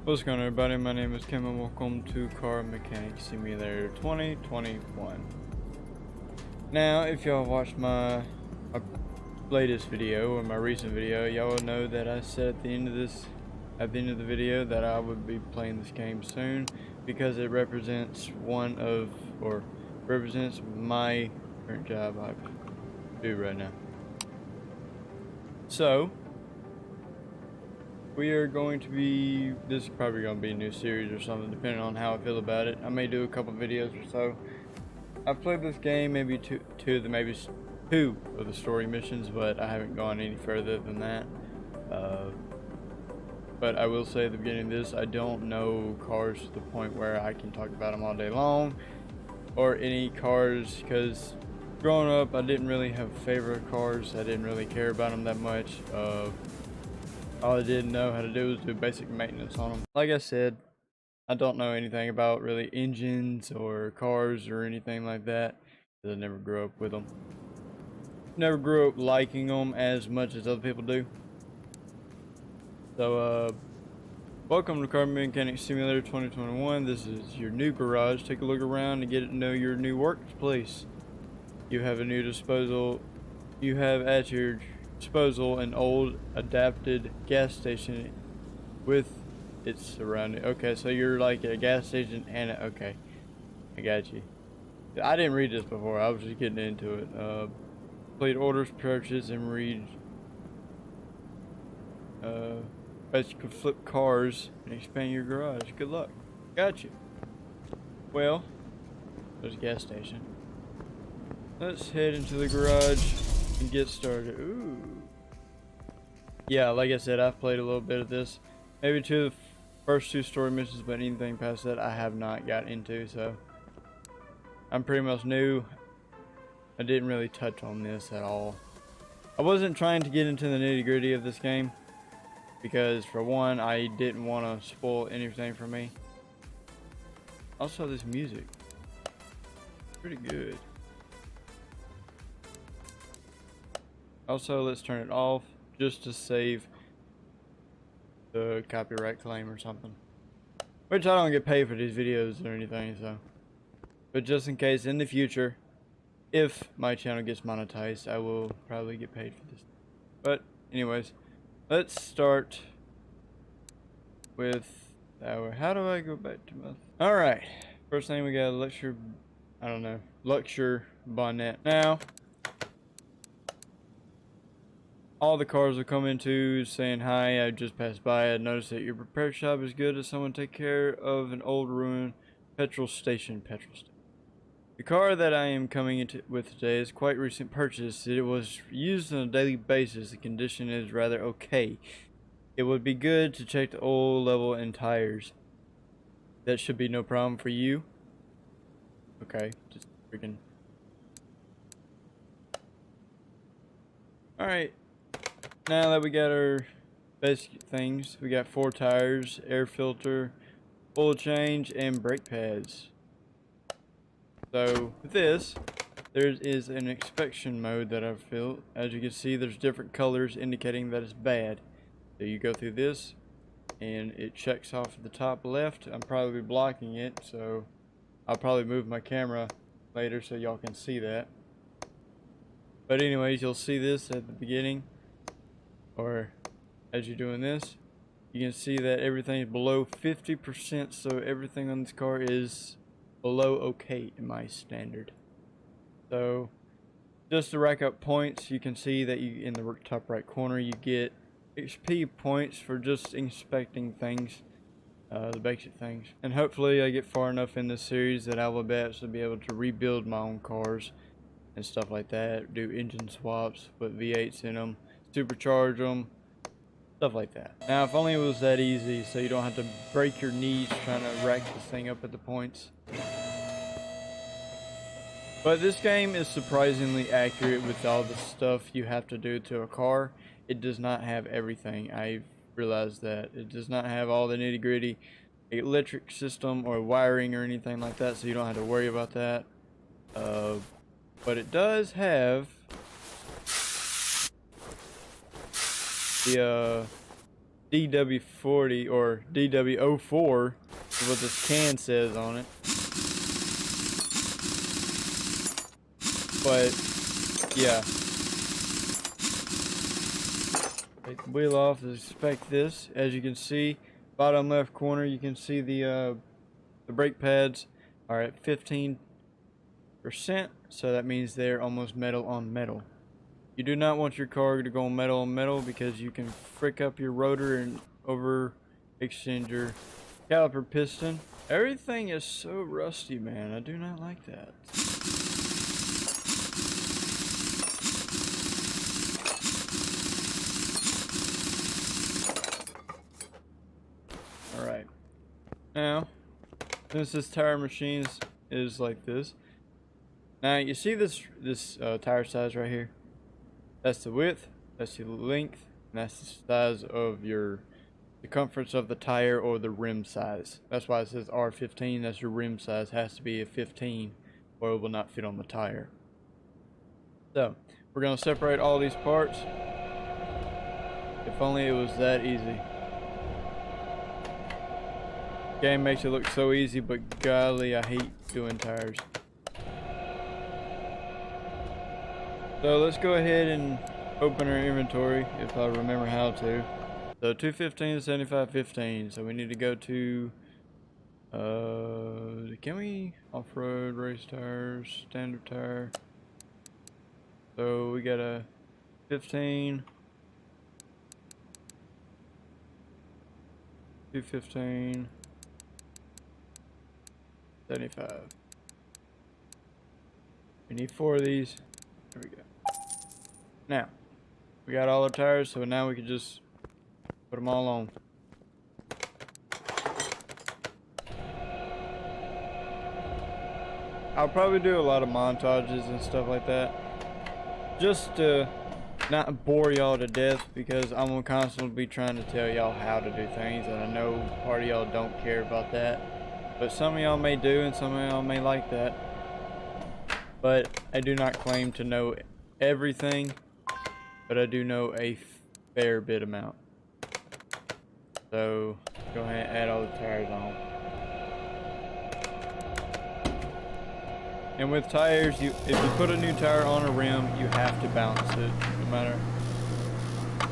What's going on, everybody? My name is Kim and welcome to Car Mechanic Simulator 2021. Now, if y'all watched my latest video or my recent video, y'all will know that I said at the end of the video that I would be playing this game soon because it represents represents my current job I do right now. So we are going to be, this is probably going to be a new series or something, depending on how I feel about it. I may do a couple videos or so. I've played this game, maybe two of the story missions, but I haven't gone any further than that. But I will say at the beginning of this, I don't know cars to the point where I can talk about them all day long, or any cars, because growing up, I didn't really have favorite cars. I didn't really care about them that much. All I didn't know how to do was do basic maintenance on them. Like I said, I don't know anything about really engines or cars or anything like that, because I never grew up with them. Never grew up liking them as much as other people do. So, welcome to Car Mechanic Simulator 2021. This is your new garage. Take a look around and get to know your new workplace. You have at your disposal an old adapted gas station with its surrounding. Okay, so you're like a gas station and okay, I got you. I didn't read this before. I was just getting into it. Complete orders, purchase, and read. Basically flip cars and expand your garage. Good luck. Got you. Well, there's a gas station. Let's head into the garage and get started. Ooh. Yeah, like I said, I've played a little bit of this. Maybe the first two story missions, but anything past that I have not got into, so I'm pretty much new. I didn't really touch on this at all. I wasn't trying to get into the nitty-gritty of this game because, for one, I didn't want to spoil anything for me. Also, this music, pretty good. Also, let's turn it off just to save the copyright claim or something. Which I don't get paid for these videos or anything, so. But just in case, in the future, if my channel gets monetized, I will probably get paid for this. But, anyways, let's start with our, how do I go back to my, alright. First thing we got a luxury bonnet. Now, all the cars will come into saying, "Hi, I just passed by. I noticed that your repair shop is good. Does someone take care of an old ruined petrol station?" The car that I am coming into with today is quite recent purchase. It was used on a daily basis. The condition is rather okay. It would be good to check the oil level and tires. That should be no problem for you. Okay, just freaking. Alright. Now that we got our basic things, we got 4 tires, air filter, oil change, and brake pads. So with this, there is an inspection mode that I've built. As you can see, there's different colors indicating that it's bad. So you go through this, and it checks off at the top left. I'm probably blocking it, so I'll probably move my camera later so y'all can see that. But anyways, you'll see this at the beginning. Or as you're doing this, you can see that everything is below 50%, so everything on this car is below okay in my standard. So just to rack up points, you can see that you in the top right corner you get XP points for just inspecting things, the basic things. And hopefully I get far enough in this series that I will actually be able to rebuild my own cars and stuff like that, do engine swaps, put V8s in them, supercharge them, stuff like that. Now, if only it was that easy, so you don't have to break your knees trying to rack this thing up at the points. But this game is surprisingly accurate with all the stuff you have to do to a car. It does not have everything. I've realized that it does not have all the nitty-gritty electric system or wiring or anything like that, so you don't have to worry about that. But it does have the DW40 or DW04 is what this can says on it. But yeah, take the wheel off, inspect this. As you can see, bottom left corner, you can see the brake pads are at 15%, so that means they're almost metal on metal. You do not want your car to go metal on metal because you can frick up your rotor and overextend your caliper piston. Everything is so rusty, man. I do not like that. Alright. Now, since this tire machine is like this, now you see this tire size right here? That's the width, that's the length, and that's the size of your circumference of the tire or the rim size. That's why it says R15, that's your rim size. It has to be a 15 or it will not fit on the tire. So, we're going to separate all these parts. If only it was that easy. Game makes it look so easy, but golly, I hate doing tires. So let's go ahead and open our inventory if I remember how to. So 215 to 7515. So we need to go to can we off-road, race tires, standard tire? So we got a 15, 215, 75. We need 4 of these. There we go. Now, we got all our tires, so now we can just put them all on. I'll probably do a lot of montages and stuff like that, just to not bore y'all to death, because I'm gonna constantly be trying to tell y'all how to do things, and I know part of y'all don't care about that, but some of y'all may do, and some of y'all may like that. But I do not claim to know everything, but I do know a fair bit amount. So go ahead and add all the tires on. And with tires, if you put a new tire on a rim, you have to balance it, no matter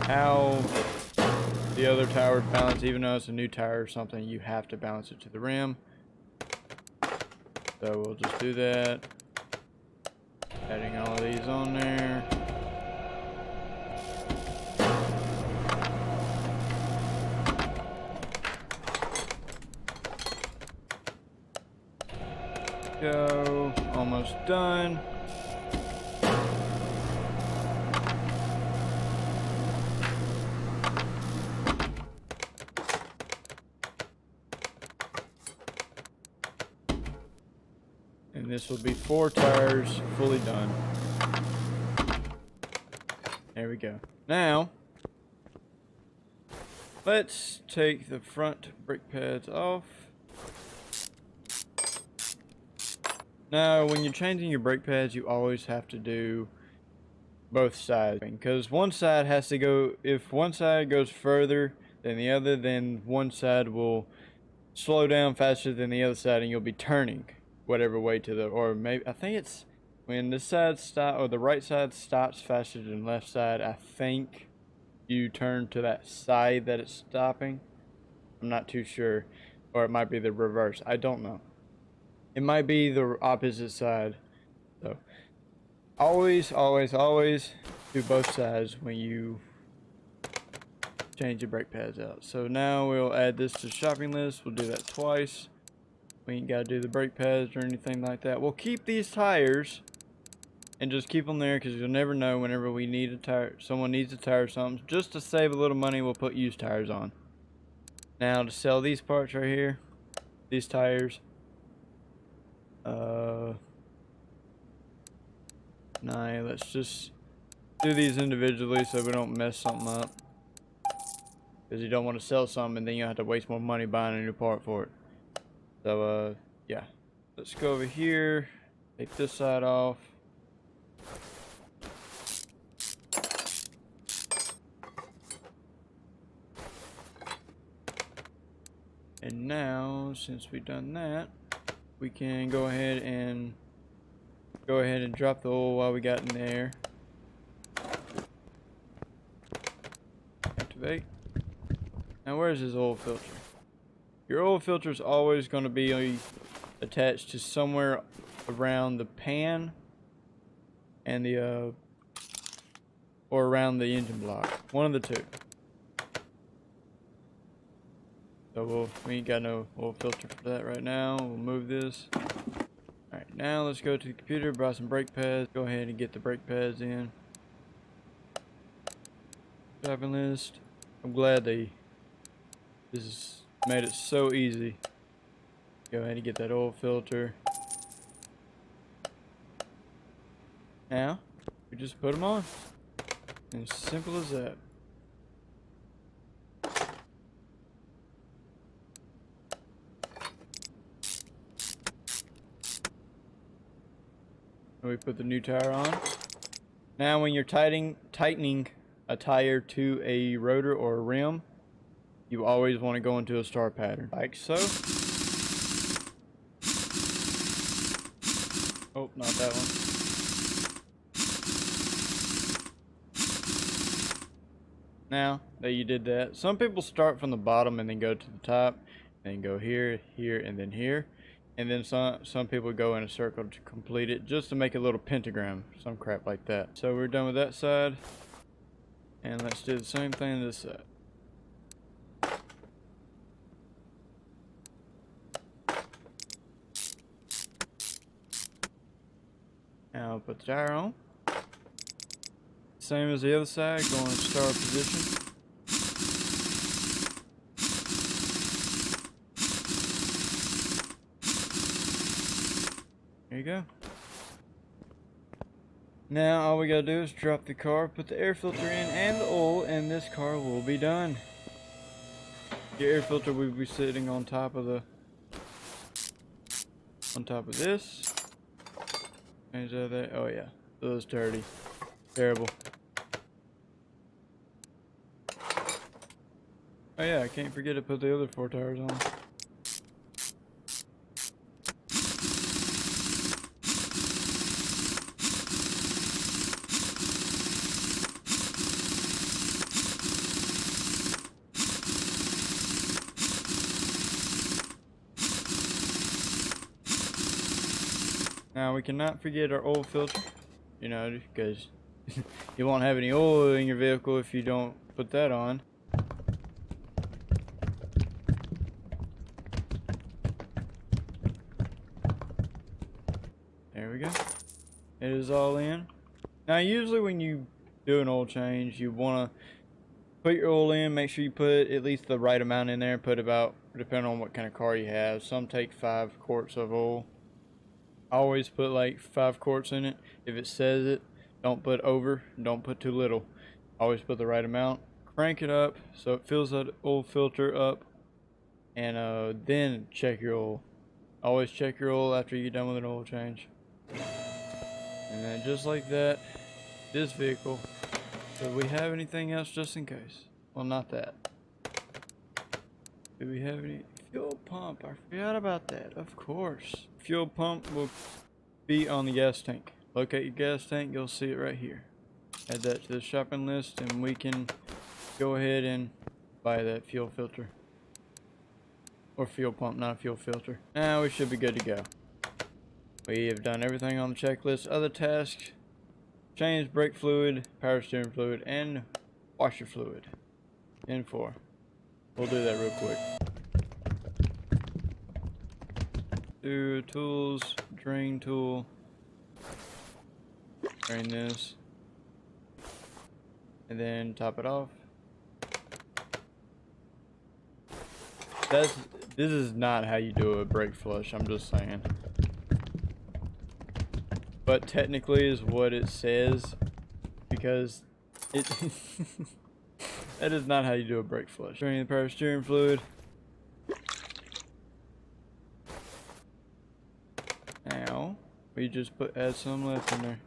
how the other tire would balance. Even though it's a new tire or something, you have to balance it to the rim. So we'll just do that. Adding all of these on there. Go. Almost done. And this will be 4 tires fully done. There we go. Now, let's take the front brake pads off. Now, when you're changing your brake pads, you always have to do both sides, because one side has to go, if one side goes further than the other, then one side will slow down faster than the other side, and you'll be turning whatever way to the, or maybe, I think it's when this side stop, or the right side stops faster than left side, I think you turn to that side that it's stopping. I'm not too sure, or it might be the reverse. I don't know. It might be the opposite side. So always, always, always do both sides when you change your brake pads out. So now we'll add this to the shopping list. We'll do that twice. We ain't got to do the brake pads or anything like that. We'll keep these tires and just keep them there, because you'll never know whenever we need a tire, someone needs a tire or something. Just to save a little money, we'll put used tires on. Now to sell these parts right here, these tires, 9, let's just do these individually so we don't mess something up, because you don't want to sell something and then you have to waste more money buying a new part for it. So yeah, let's go over here, take this side off. And now, since we've done that, we can go ahead and drop the oil while we got in there. Activate. Now where's his oil filter? Your oil filter is always going to be attached to somewhere around the pan and the or around the engine block. One of the two. So we ain't got no oil filter for that right now. We'll move this. Alright, now let's go to the computer, buy some brake pads. Go ahead and get the brake pads in. Shopping list. I'm glad this has made it so easy. Go ahead and get that oil filter. Now, we just put them on. As simple as that. And we put the new tire on. Now when you're tightening a tire to a rotor or a rim, you always want to go into a star pattern, like so. Oh, not that one. Now that you did that, some people start from the bottom and then go to the top, and then go here, here, and then here. And then some people go in a circle to complete it, just to make a little pentagram, some crap like that. So we're done with that side. And let's do the same thing to this side. Now put the tire on. Same as the other side, go in start position. There you go. Now all we gotta do is drop the car, put the air filter in and the oil, and this car will be done. Your air filter will be sitting on top of this. Change that there. Oh yeah, it was dirty. Terrible. Oh yeah, I can't forget to put the other 4 tires on. Now we cannot forget our oil filter, you know, because you won't have any oil in your vehicle if you don't put that on. There we go. It is all in. Now usually when you do an oil change, you want to put your oil in, make sure you put at least the right amount in there. Put about, depending on what kind of car you have, some take 5 quarts of oil. I always put like 5 quarts in it. If it says it, don't put over, don't put too little. Always put the right amount. Crank it up so it fills that oil filter up, and then check your oil. Always check your oil after you're done with an oil change. And then just like that, this vehicle. Do we have anything else just in case? Well, not that. Do we have any fuel pump? I forgot about that. Of course. Fuel pump will be on the gas tank. Locate your gas tank, you'll see it right here. Add that to the shopping list and we can go ahead and buy that fuel filter. Or fuel pump, not a fuel filter. Now we should be good to go. We have done everything on the checklist. Other tasks: change brake fluid, power steering fluid, and washer fluid. N4. We'll do that real quick. Do tools, drain tool. Drain this. And then top it off. This is not how you do a brake flush, I'm just saying. But technically is what it says, because it that is not how you do a brake flush. Drain the power steering fluid. Now we just add some left in there.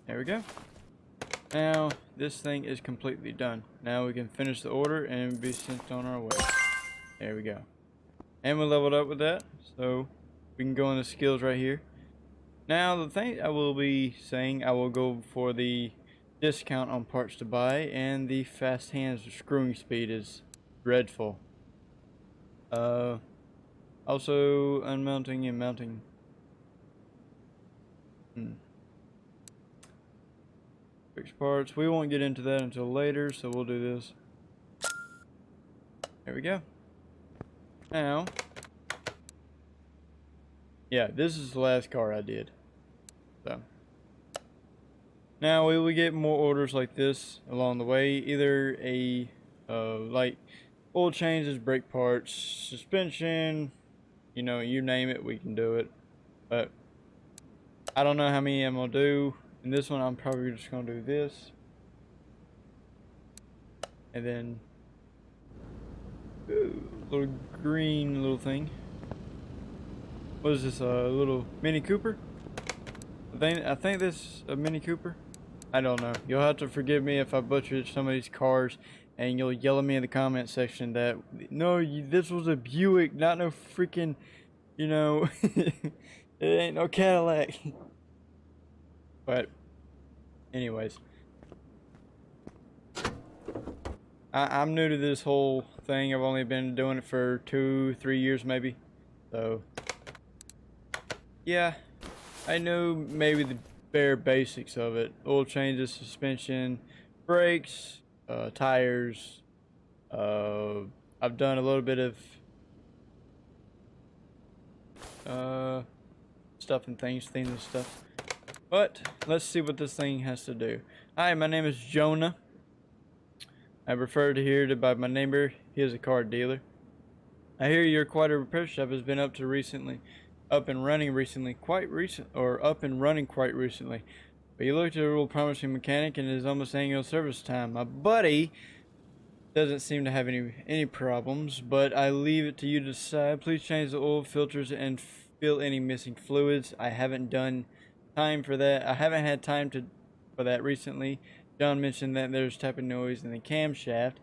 There we go. Now, this thing is completely done. Now we can finish the order and be sent on our way. There we go. And we leveled up with that, so we can go into skills right here. Now, the thing I will be saying, I will go for the discount on parts to buy, and the fast hands screwing speed is dreadful. Also unmounting and mounting. Fix parts. We won't get into that until later, so we'll do this. There we go. Now, yeah, this is the last car I did. So now we will get more orders like this along the way. Either a like oil changes, brake parts, suspension, you know, you name it, we can do it. But I don't know how many I'm gonna do. In this one, I'm probably just gonna do this, and then little green little thing. What is this? A little Mini Cooper? I think this is a Mini Cooper. I don't know. You'll have to forgive me if I butchered some of these cars, and you'll yell at me in the comment section that no, this was a Buick, not no freaking, you know, it ain't no Cadillac. But, anyways, I'm new to this whole thing. I've only been doing it for 2-3 years maybe. So, yeah, I know maybe the bare basics of it. Oil changes, suspension, brakes, tires. I've done a little bit of stuff and things, things and stuff. But let's see what this thing has to do. Hi, my name is Jonah. I'm referred to here by my neighbor. He is a car dealer. I hear your quite a repair shop has been up and running quite recently. But you look at a real promising mechanic and it is almost annual service time. My buddy doesn't seem to have any problems, but I leave it to you to decide. Please change the oil filters and fill any missing fluids. I haven't done time for that. I haven't had time for that recently. John mentioned that there's tapping noise in the camshaft.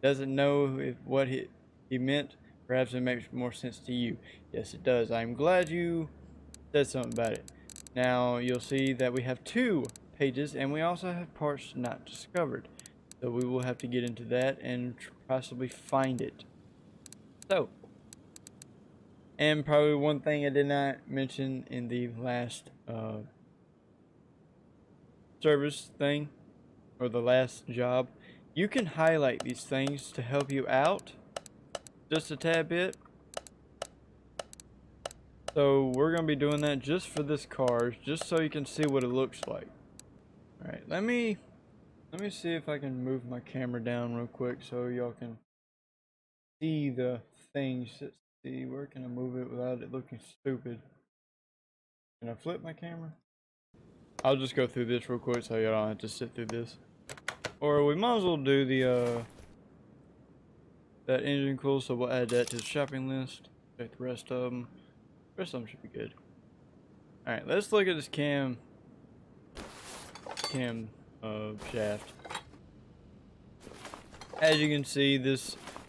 Doesn't know what he meant. Perhaps it makes more sense to you. Yes, it does. I'm glad you said something about it. Now you'll see that we have 2 pages, and we also have parts not discovered. So we will have to get into that and possibly find it. So, and probably one thing I did not mention in the last service thing, or the last job, you can highlight these things to help you out just a tad bit. So we're going to be doing that just for this car, just so you can see what it looks like. Alright, let me see if I can move my camera down real quick so y'all can see the things. Let's see, where can I move it without it looking stupid? Can I flip my camera? I'll just go through this real quick so y'all don't have to sit through this. Or we might as well do the that engine cool, so we'll add that to the shopping list. Check the rest of them. The rest of them should be good. Alright, let's look at this cam shaft. As you can see, the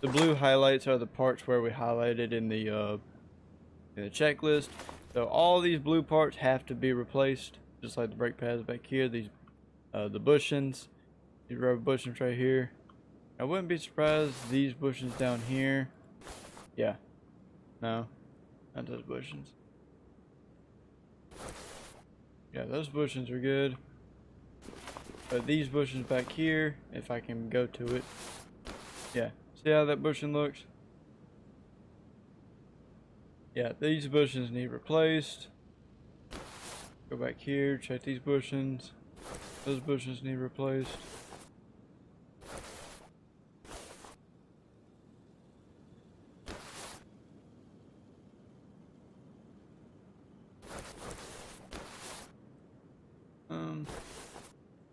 blue highlights are the parts where we highlighted in the checklist. So all these blue parts have to be replaced, just like the brake pads back here. These the bushings, these rubber bushings right here. I wouldn't be surprised these bushings down here. Yeah, no, not those bushings. Yeah, those bushings are good. But these bushings back here, if I can go to it. Yeah, see how that bushing looks? Yeah, these bushings need replaced. Go back here, check these bushings. Those bushings need replaced.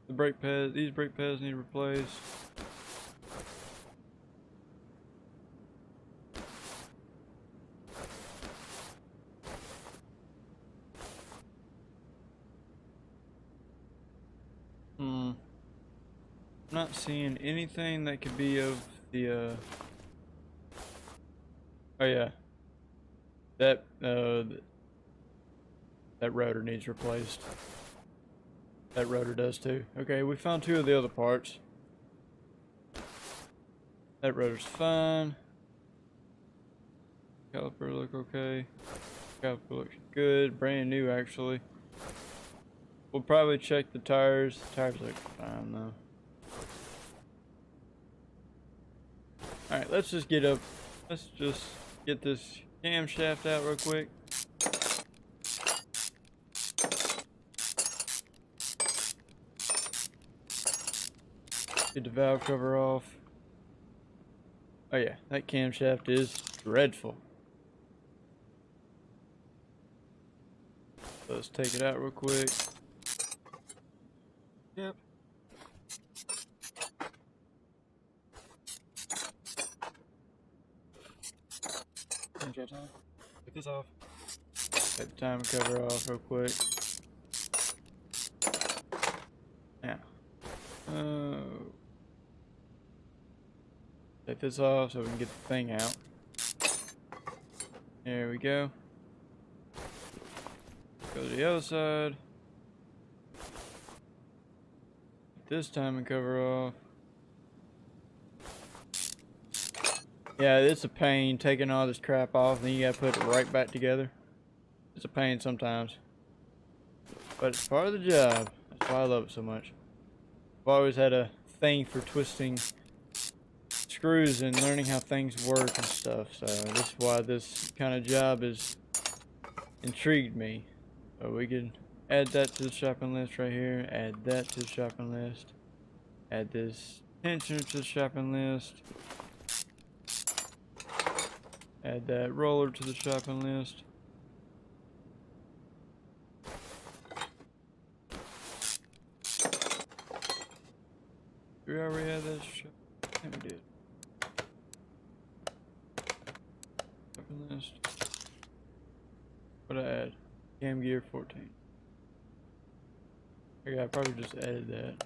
The brake pads, these brake pads need replaced. I'm not seeing anything that could be of the oh yeah, that that rotor needs replaced. That rotor does too. Okay, we found two of the other parts. That rotor's fine. Caliper look okay. Caliper looks good, brand new actually. We'll probably check the tires. The tires look fine though. Alright, let's just get up. Let's just get this camshaft out real quick. Get the valve cover off. Oh yeah, that camshaft is dreadful. So let's take it out real quick. Yep. Take this off. Take the timer cover off real quick. Now, take this off so we can get the thing out. There we go. Go to the other side. Get this timing cover off. Yeah, it's a pain taking all this crap off, and then you gotta put it right back together. It's a pain sometimes, but it's part of the job. That's why I love it so much. I've always had a thing for twisting screws and learning how things work and stuff, so that's why this kind of job has intrigued me. So we can add that to the shopping list right here, add that to the shopping list, add this tensioner to the shopping list, add that roller to the shopping list. Did we already add that? I think we did. Shopping list. What I add? Cam gear 14. Okay, I probably just added that.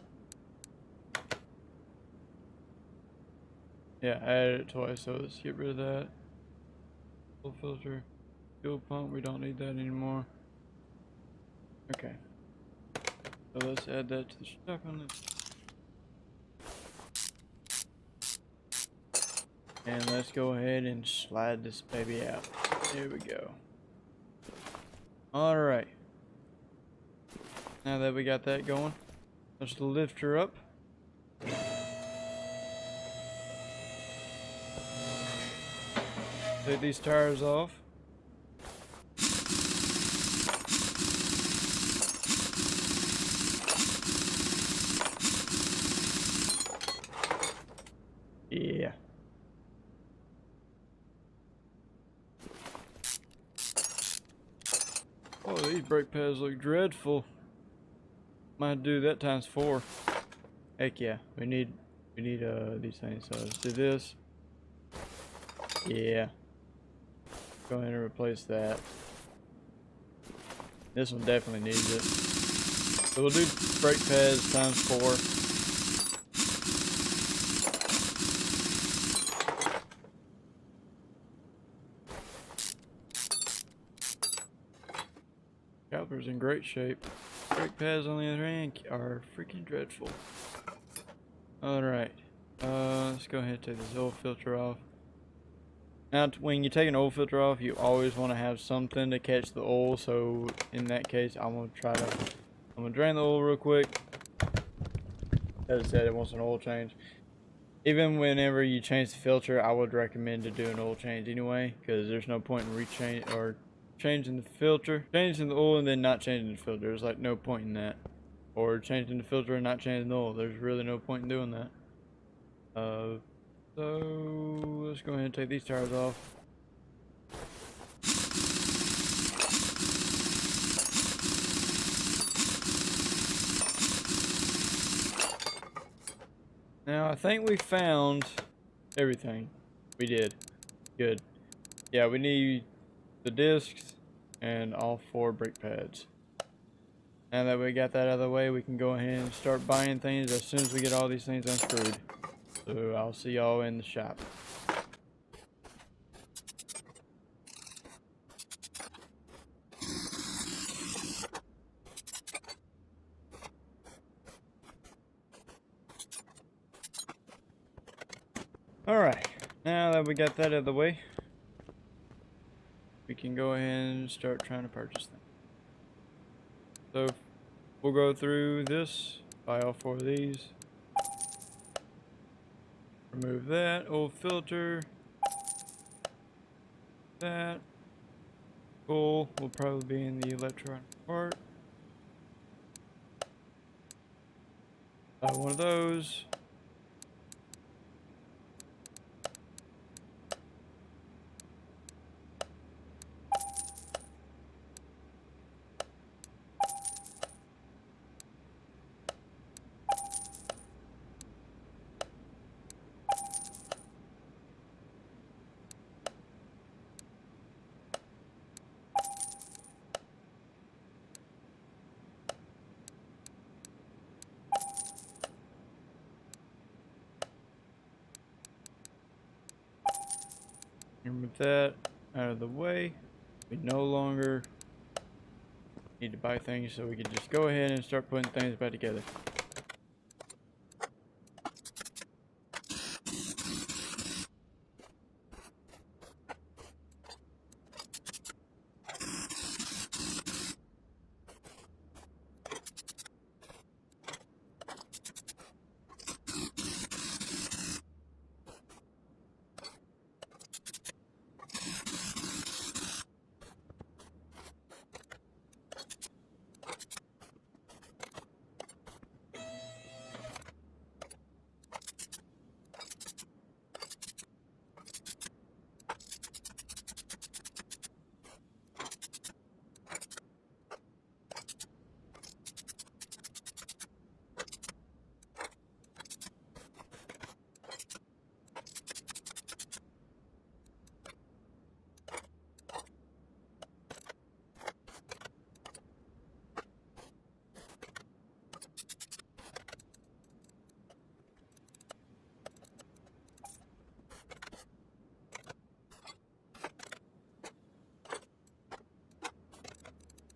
Yeah, I added it twice, so let's get rid of that. Fuel filter, fuel pump, we don't need that anymore. Okay. So let's add that to the shopping list. And let's go ahead and slide this baby out. There we go. Alright. Now that we got that going, let's lift her up. Take these tires off. Yeah. Oh, these brake pads look dreadful. Might do that times 4. Heck yeah, we need these things. So let's do this. Yeah. Go ahead and replace that. This one definitely needs it. So we'll do brake pads times 4. Caliper's in great shape. Brake pads on the other hand are freaking dreadful. Alright. Let's go ahead and take this oil filter off. Now, when you take an oil filter off, you always want to have something to catch the oil. So, in that case, I'm going to drain the oil real quick. As I said, it wants an oil change. Even whenever you change the filter, I would recommend to do an oil change anyway, because there's no point in changing the filter, changing the oil and then not changing the filter. There's like no point in that. Or changing the filter and not changing the oil. There's really no point in doing that. So let's go ahead and take these tires off. Now I think we found everything. We did. Good. Yeah, we need the discs and all 4 brake pads. Now that we got that out of the way, we can go ahead and start buying things as soon as we get all these things unscrewed. So I'll see y'all in the shop. Alright, now that we got that out of the way, we can go ahead and start trying to purchase them. So we'll go through this, buy all 4 of these, remove that old filter, that, cool, will probably be in the electronic part, buy one of those. And with that out of the way, we no longer need to buy things, so we can just go ahead and start putting things back together.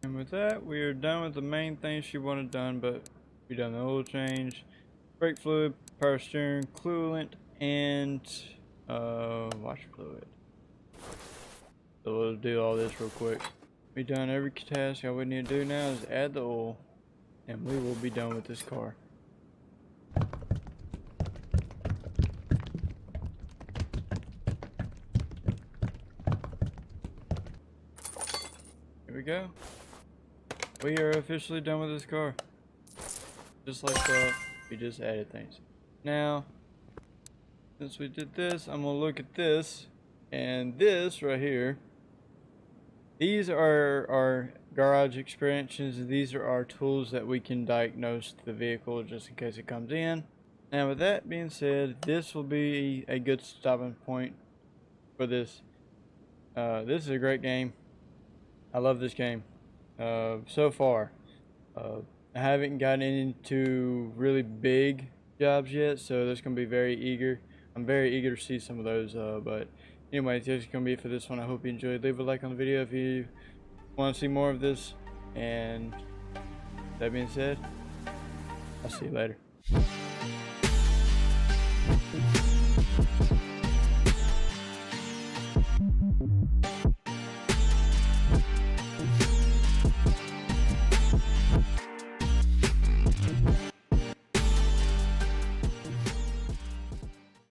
And with that, we are done with the main things she wanted done, but we done the oil change, brake fluid, power steering, coolant, and washer fluid. So we'll do all this real quick. We done every task. All we need to do now is add the oil, and we will be done with this car. Here we go. We are officially done with this car. Just like that, we just added things. Now, since we did this, I'm gonna look at this, and this right here. These are our garage expansions. These are our tools that we can diagnose the vehicle just in case it comes in. Now, with that being said, this will be a good stopping point for this. This is a great game. I love this game. So far, I haven't gotten into really big jobs yet, so that's gonna be very eager. I'm very eager to see some of those. But anyways, that's gonna be it for this one. I hope you enjoyed. Leave a like on the video if you want to see more of this. And that being said, I'll see you later.